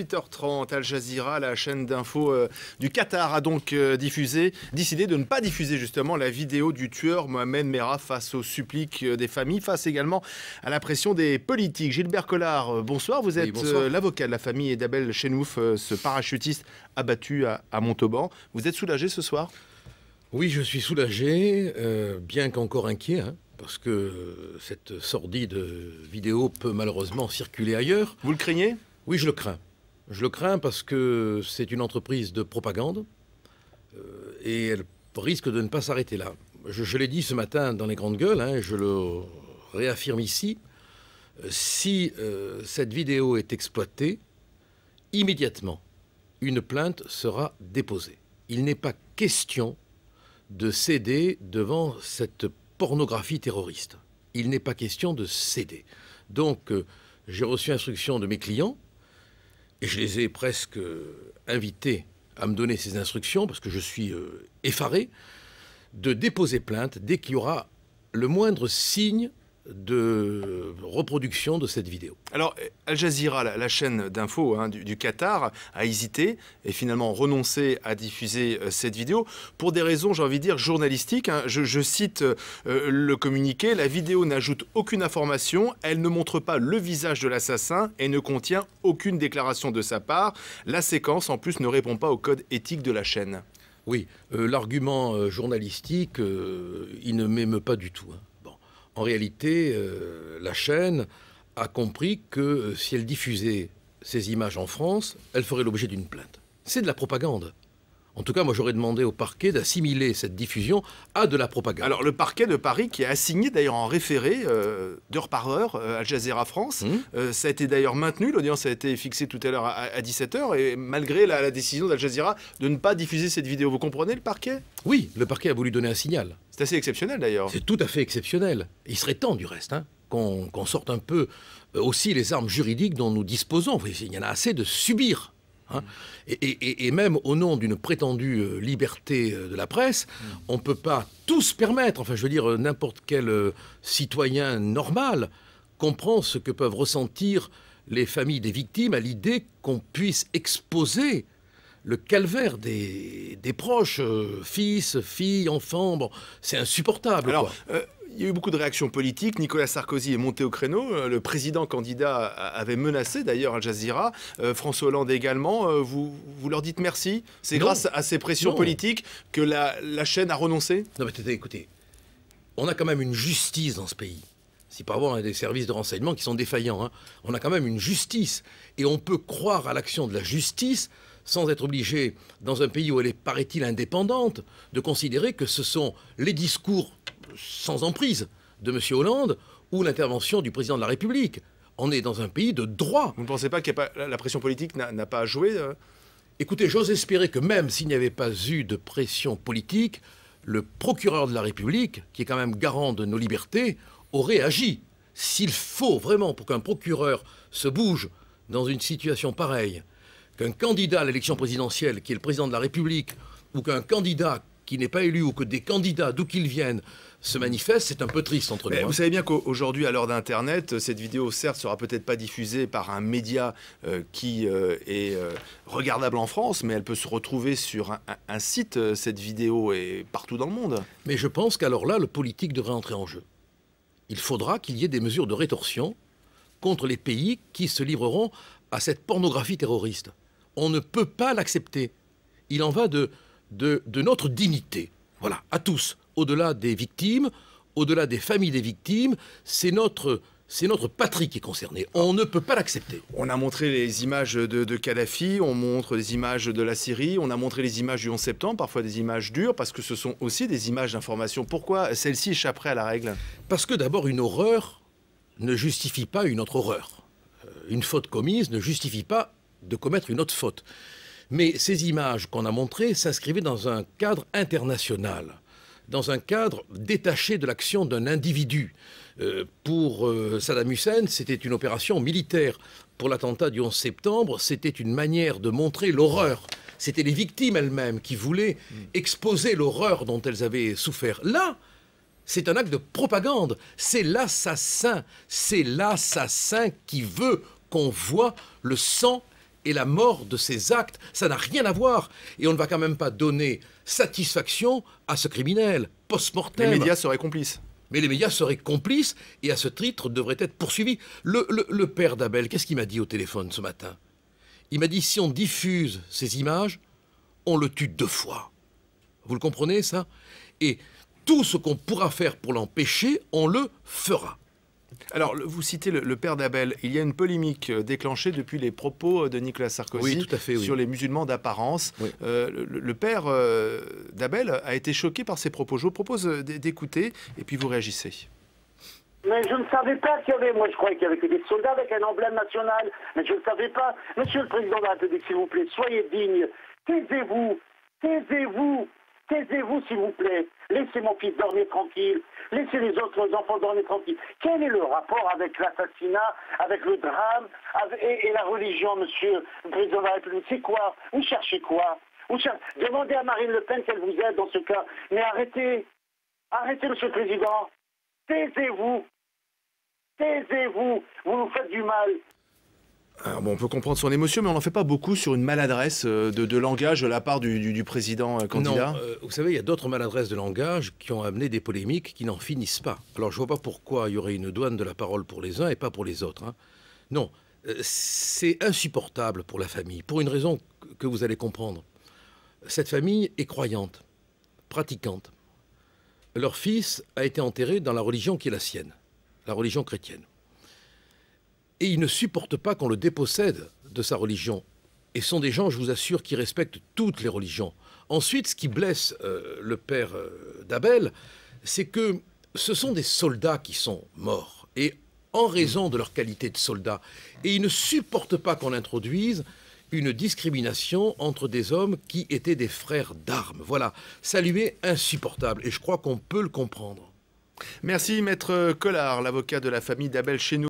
8h30, Al Jazeera, la chaîne d'info du Qatar, a donc décidé de ne pas diffuser justement la vidéo du tueur Mohamed Merah face aux suppliques des familles, face également à la pression des politiques. Gilbert Collard, bonsoir. Vous êtes l'avocat de la famille d'Abel Chenouf, ce parachutiste abattu à Montauban. Vous êtes soulagé ce soir? Oui, je suis soulagé, bien qu'encore inquiet, parce que cette sordide vidéo peut malheureusement circuler ailleurs. Vous le craignez? Oui, je le crains. Je le crains parce que c'est une entreprise de propagande et elle risque de ne pas s'arrêter là. Je l'ai dit ce matin dans les grandes gueules, et je le réaffirme ici, si cette vidéo est exploitée, immédiatement, une plainte sera déposée. Il n'est pas question de céder devant cette pornographie terroriste. Il n'est pas question de céder. Donc, j'ai reçu instruction de mes clients, et je les ai presque invités à me donner ces instructions, parce que je suis effaré, de déposer plainte dès qu'il y aura le moindre signe de reproduction de cette vidéo. Alors, Al Jazeera, la chaîne d'info du Qatar, a hésité et finalement renoncé à diffuser cette vidéo pour des raisons, j'ai envie de dire, journalistiques. Je cite le communiqué: la vidéo n'ajoute aucune information, elle ne montre pas le visage de l'assassin et ne contient aucune déclaration de sa part. La séquence, en plus, ne répond pas au code éthique de la chaîne. Oui, l'argument journalistique, il ne m'émeut pas du tout. En réalité, la chaîne a compris que si elle diffusait ces images en France, elle ferait l'objet d'une plainte. C'est de la propagande. En tout cas, moi, j'aurais demandé au parquet d'assimiler cette diffusion à de la propagande. Alors, le parquet de Paris, qui a assigné d'ailleurs en référé, d'heure par heure, Al Jazeera France, ça a été d'ailleurs maintenu. L'audience a été fixée tout à l'heure à 17h, et malgré la décision d'Al Jazeera de ne pas diffuser cette vidéo. Vous comprenez le parquet? Oui, le parquet a voulu donner un signal. C'est assez exceptionnel d'ailleurs. C'est tout à fait exceptionnel. Il serait temps du reste qu'on sorte un peu aussi les armes juridiques dont nous disposons. Il y en a assez de subir. Et même au nom d'une prétendue liberté de la presse, on ne peut pas tout se permettre. Enfin, je veux dire, n'importe quel citoyen normal comprend ce que peuvent ressentir les familles des victimes à l'idée qu'on puisse exposer le calvaire des proches, fils, filles, enfants. Bon, c'est insupportable. Alors, il y a eu beaucoup de réactions politiques. Nicolas Sarkozy est monté au créneau. Le président candidat avait menacé d'ailleurs Al Jazeera. François Hollande également. Vous leur dites merci? C'est grâce à ces pressions politiques que la chaîne a renoncé? Non, mais écoutez, on a quand même une justice dans ce pays. Si par rapport, on a des services de renseignement qui sont défaillants. On a quand même une justice. Et on peut croire à l'action de la justice sans être obligé, dans un pays où elle est, paraît-il, indépendante, de considérer que ce sont les discours sans emprise de M. Hollande ou l'intervention du président de la République. On est dans un pays de droit. Vous ne pensez pas que la pression politique n'a pas à jouer? Écoutez, j'ose espérer que même s'il n'y avait pas eu de pression politique, le procureur de la République, qui est quand même garant de nos libertés, aurait agi. S'il faut vraiment, pour qu'un procureur se bouge dans une situation pareille, qu'un candidat à l'élection présidentielle, qui est le président de la République, ou qu'un candidat qui n'est pas élu, ou que des candidats, d'où qu'ils viennent, se manifestent, c'est un peu triste entre nous. Vous savez bien qu'aujourd'hui, à l'heure d'Internet, cette vidéo, certes, sera peut-être pas diffusée par un média qui est regardable en France, mais elle peut se retrouver sur un site, cette vidéo, et partout dans le monde. Mais je pense qu'alors là, le politique devrait entrer en jeu. Il faudra qu'il y ait des mesures de rétorsion contre les pays qui se livreront à cette pornographie terroriste. On ne peut pas l'accepter. Il en va de notre dignité. Voilà, à tous. Au-delà des victimes, au-delà des familles des victimes, c'est notre patrie qui est concernée. On ne peut pas l'accepter. On a montré les images de Kadhafi, on montre les images de la Syrie, on a montré les images du 11 septembre, parfois des images dures, parce que ce sont aussi des images d'information. Pourquoi celles-ci échapperaient à la règle? Parce que d'abord, une horreur ne justifie pas une autre horreur. Une faute commise ne justifie pas de commettre une autre faute. Mais ces images qu'on a montrées s'inscrivaient dans un cadre international, dans un cadre détaché de l'action d'un individu. Pour Saddam Hussein, c'était une opération militaire. Pour l'attentat du 11 septembre, c'était une manière de montrer l'horreur. C'était les victimes elles-mêmes qui voulaient exposer l'horreur dont elles avaient souffert. Là, c'est un acte de propagande. C'est l'assassin qui veut qu'on voit le sang et la mort de ces actes. Ça n'a rien à voir. Et on ne va quand même pas donner satisfaction à ce criminel post-mortem. Les médias seraient complices. Mais les médias seraient complices et à ce titre devraient être poursuivis. Le père d'Abel, qu'est-ce qu'il m'a dit au téléphone ce matin? Il m'a dit, si on diffuse ces images, on le tue 2 fois. Vous le comprenez, ça? Et tout ce qu'on pourra faire pour l'empêcher, on le fera. Alors, vous citez le père d'Abel. Il y a une polémique déclenchée depuis les propos de Nicolas Sarkozy, oui, tout à fait, oui, sur les musulmans d'apparence. Oui. Le père d'Abel a été choqué par ces propos. Je vous propose d'écouter et puis vous réagissez. Mais je ne savais pas qu'il y avait, moi je croyais qu'il y avait que des soldats avec un emblème national, mais je ne savais pas. Monsieur le Président de la République, s'il vous plaît, soyez digne, taisez-vous, taisez-vous, taisez-vous s'il vous plaît. Laissez mon fils dormir tranquille, laissez les autres enfants dormir tranquille. Quel est le rapport avec l'assassinat, avec le drame et la religion, monsieur le Président de la République? C'est quoi? Vous cherchez quoi? Demandez à Marine Le Pen qu'elle vous aide dans ce cas. Mais arrêtez, arrêtez monsieur le Président. Taisez-vous, taisez-vous, vous nous faites du mal. Alors bon, on peut comprendre son émotion, mais on n'en fait pas beaucoup sur une maladresse de langage de la part du président candidat. Non, vous savez, il y a d'autres maladresses de langage qui ont amené des polémiques qui n'en finissent pas. Alors je ne vois pas pourquoi il y aurait une douane de la parole pour les uns et pas pour les autres. Hein. Non, c'est insupportable pour la famille, pour une raison que vous allez comprendre. Cette famille est croyante, pratiquante. Leur fils a été enterré dans la religion qui est la sienne, la religion chrétienne. Et ils ne supportent pas qu'on le dépossède de sa religion. Et sont des gens, je vous assure, qui respectent toutes les religions. Ensuite, ce qui blesse le père d'Abel, c'est que ce sont des soldats qui sont morts. Et en raison de leur qualité de soldats. Et ils ne supportent pas qu'on introduise une discrimination entre des hommes qui étaient des frères d'armes. Voilà, ça lui est insupportable et je crois qu'on peut le comprendre. Merci Maître Collard, l'avocat de la famille d'Abel chez nous.